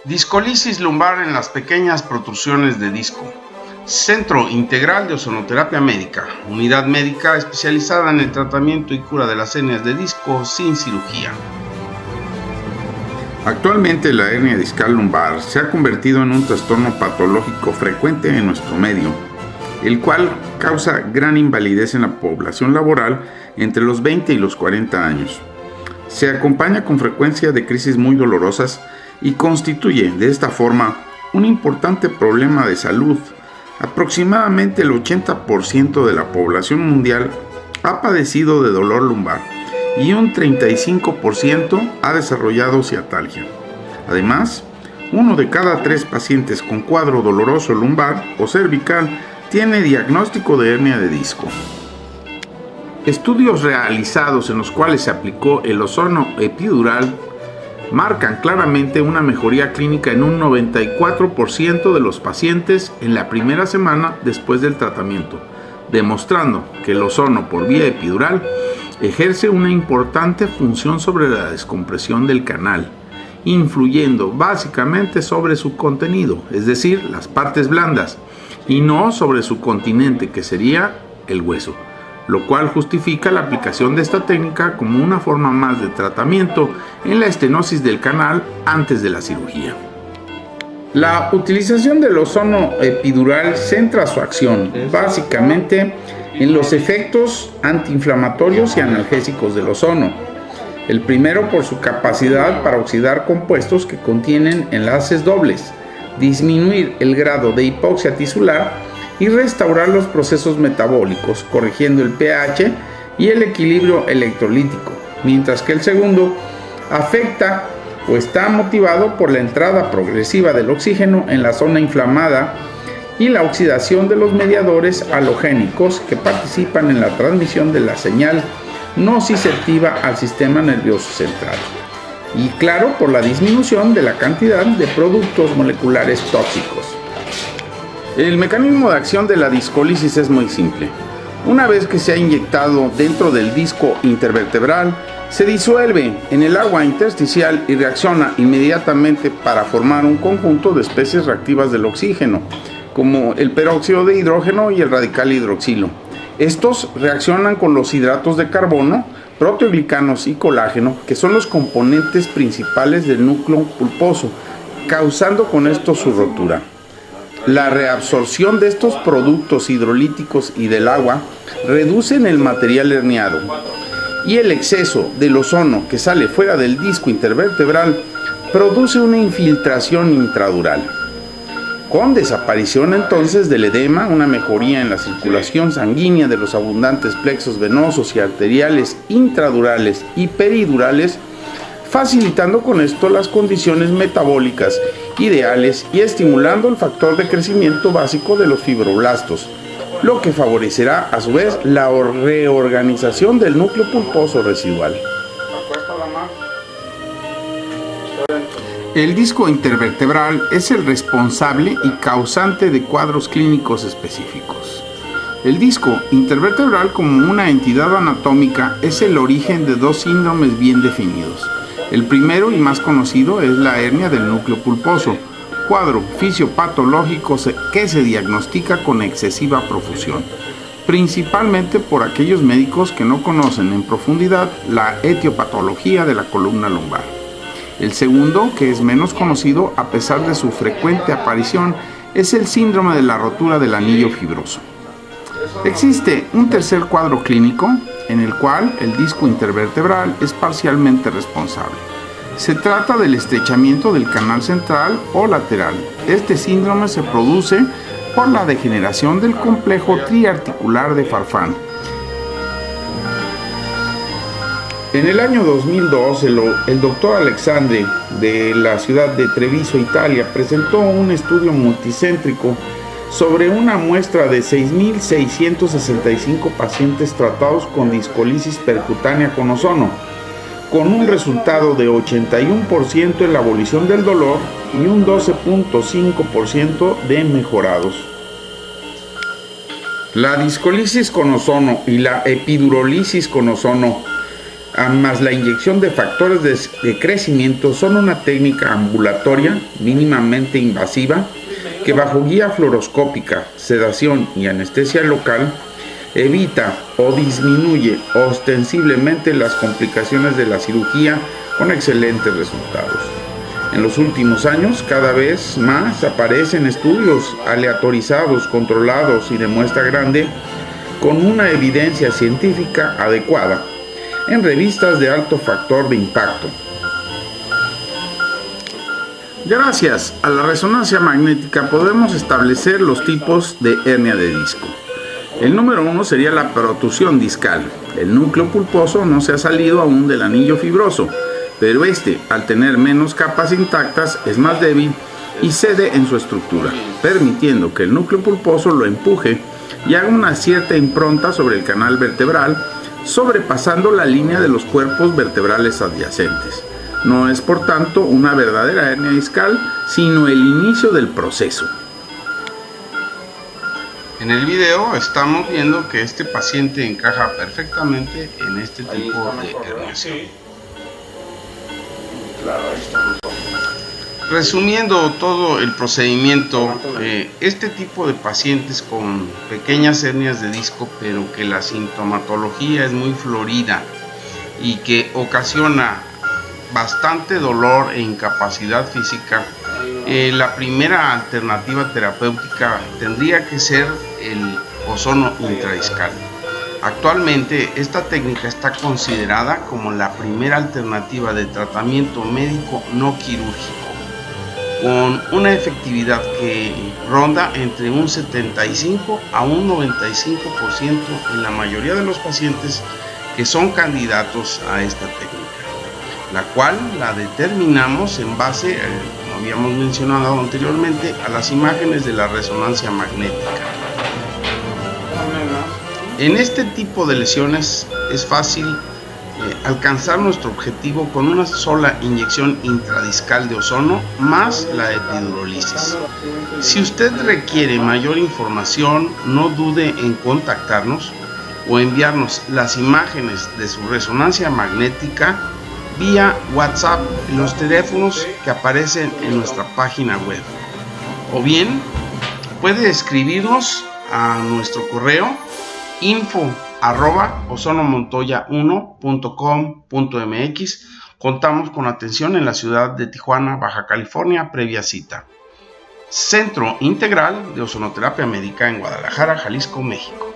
Discolisis lumbar en las pequeñas protrusiones de disco. Centro Integral de Ozonoterapia Médica, unidad médica especializada en el tratamiento y cura de las hernias de disco sin cirugía. Actualmente la hernia discal lumbar se ha convertido en un trastorno patológico frecuente en nuestro medio, el cual causa gran invalidez en la población laboral entre los 20 y los 40 años. Se acompaña con frecuencia de crisis muy dolorosas y constituye de esta forma un importante problema de salud. Aproximadamente el 80% de la población mundial ha padecido de dolor lumbar y un 35% ha desarrollado ciatalgia. Además, 1 de cada 3 pacientes con cuadro doloroso lumbar o cervical tiene diagnóstico de hernia de disco. Estudios realizados en los cuales se aplicó el ozono epidural marcan claramente una mejoría clínica en un 94% de los pacientes en la primera semana después del tratamiento, demostrando que el ozono por vía epidural ejerce una importante función sobre la descompresión del canal, influyendo básicamente sobre su contenido, es decir, las partes blandas, y no sobre su continente, que sería el hueso, lo cual justifica la aplicación de esta técnica como una forma más de tratamiento en la estenosis del canal antes de la cirugía. La utilización del ozono epidural centra su acción básicamente en los efectos antiinflamatorios y analgésicos del ozono. El primero por su capacidad para oxidar compuestos que contienen enlaces dobles, disminuir el grado de hipoxia tisular y restaurar los procesos metabólicos, corrigiendo el pH y el equilibrio electrolítico, mientras que el segundo afecta o está motivado por la entrada progresiva del oxígeno en la zona inflamada y la oxidación de los mediadores halogénicos que participan en la transmisión de la señal nociceptiva al sistema nervioso central. Y claro, por la disminución de la cantidad de productos moleculares tóxicos. El mecanismo de acción de la discólisis es muy simple. Una vez que se ha inyectado dentro del disco intervertebral, se disuelve en el agua intersticial y reacciona inmediatamente para formar un conjunto de especies reactivas del oxígeno, como el peróxido de hidrógeno y el radical hidroxilo. Estos reaccionan con los hidratos de carbono, proteoglicanos y colágeno, que son los componentes principales del núcleo pulposo, causando con esto su rotura. La reabsorción de estos productos hidrolíticos y del agua reducen el material herniado, y el exceso del ozono que sale fuera del disco intervertebral produce una infiltración intradural, con desaparición entonces del edema, una mejoría en la circulación sanguínea de los abundantes plexos venosos y arteriales intradurales y peridurales, facilitando con esto las condiciones metabólicas ideales y estimulando el factor de crecimiento básico de los fibroblastos, lo que favorecerá a su vez la reorganización del núcleo pulposo residual. El disco intervertebral es el responsable y causante de cuadros clínicos específicos. El disco intervertebral como una entidad anatómica es el origen de 2 síndromes bien definidos. El primero y más conocido es la hernia del núcleo pulposo, cuadro fisiopatológico que se diagnostica con excesiva profusión, principalmente por aquellos médicos que no conocen en profundidad la etiopatología de la columna lumbar. El segundo, que es menos conocido a pesar de su frecuente aparición, es el síndrome de la rotura del anillo fibroso. Existe un tercer cuadro clínico en el cual el disco intervertebral es parcialmente responsable. Se trata del estrechamiento del canal central o lateral. Este síndrome se produce por la degeneración del complejo triarticular de Farfán. En el año 2002, el doctor Alexandre de la ciudad de Treviso, Italia, presentó un estudio multicéntrico sobre una muestra de 6.665 pacientes tratados con discolisis percutánea con ozono, con un resultado de 81% en la abolición del dolor y un 12.5% de mejorados. La discolisis con ozono y la epidurolisis con ozono más la inyección de factores de crecimiento son una técnica ambulatoria mínimamente invasiva que bajo guía fluoroscópica, sedación y anestesia local evita o disminuye ostensiblemente las complicaciones de la cirugía con excelentes resultados. En los últimos años, cada vez más aparecen estudios aleatorizados, controlados y de muestra grande con una evidencia científica adecuada en revistas de alto factor de impacto. Gracias a la resonancia magnética podemos establecer los tipos de hernia de disco. El número 1 sería la protrusión discal. El núcleo pulposo no se ha salido aún del anillo fibroso, pero al tener menos capas intactas, es más débil y cede en su estructura, permitiendo que el núcleo pulposo lo empuje y haga una cierta impronta sobre el canal vertebral, sobrepasando la línea de los cuerpos vertebrales adyacentes. No es, por tanto, una verdadera hernia discal, sino el inicio del proceso. En el video estamos viendo que este paciente encaja perfectamente en este tipo de herniación. Resumiendo todo el procedimiento, este tipo de pacientes con pequeñas hernias de disco, pero que la sintomatología es muy florida y que ocasiona bastante dolor e incapacidad física, la primera alternativa terapéutica tendría que ser el ozono intradiscal. Actualmente esta técnica está considerada como la primera alternativa de tratamiento médico no quirúrgico, con una efectividad que ronda entre un 75 a un 95% en la mayoría de los pacientes que son candidatos a esta técnica, la cual la determinamos en base, como habíamos mencionado anteriormente, a las imágenes de la resonancia magnética. En este tipo de lesiones es fácil alcanzar nuestro objetivo con una sola inyección intradiscal de ozono más la epidurolisis. Si usted requiere mayor información, no dude en contactarnos o enviarnos las imágenes de su resonancia magnética vía WhatsApp en los teléfonos que aparecen en nuestra página web. O bien puede escribirnos a nuestro correo info@ozonomontoya1.com.mx. Contamos con atención en la ciudad de Tijuana, Baja California, previa cita. Centro Integral de Ozonoterapia Médica en Guadalajara, Jalisco, México.